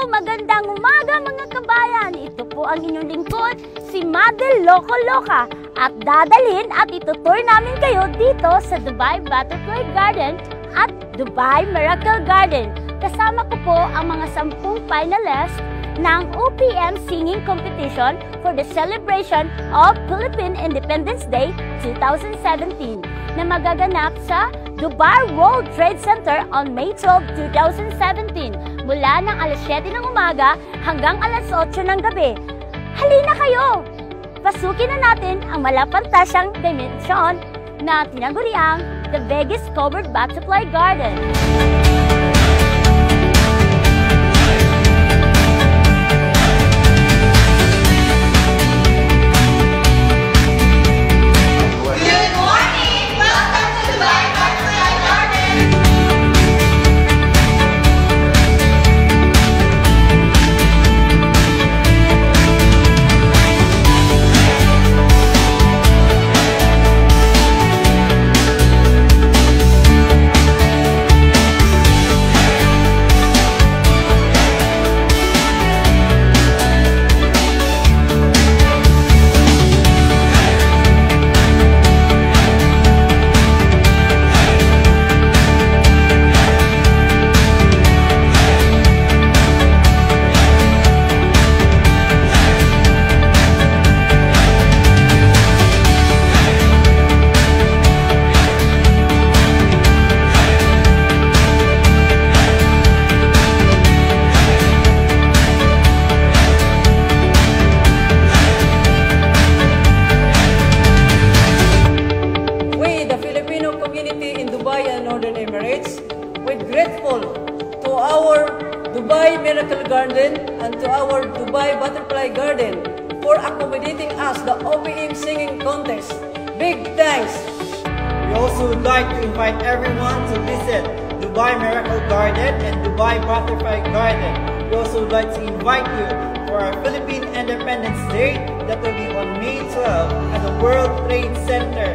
magandang umaga mga kabayan! Ito po ang inyong lingkod, si Madel Loco Loca. At dadalhin at itutour namin kayo dito sa Dubai Butterfly Garden at Dubai Miracle Garden. Kasama ko po ang mga 10 finalists ng OPM Singing Competition for the celebration of Philippine Independence Day 2017 na magaganap sa Dubai World Trade Center on May 12, 2017 mula ng alas 7 ng umaga hanggang alas 8 ng gabi. Halina kayo! Pasukin na natin ang malapantasyang dimensyon na tinaguriang The Vegas Covered Butterfly Garden. We're grateful to our Dubai Miracle Garden and to our Dubai Butterfly Garden for accommodating us the OPM Singing Contest. Big thanks! We also would like to invite everyone to visit Dubai Miracle Garden and Dubai Butterfly Garden. We also would like to invite you for our Philippine Independence Day that will be on May 12 at the World Trade Center.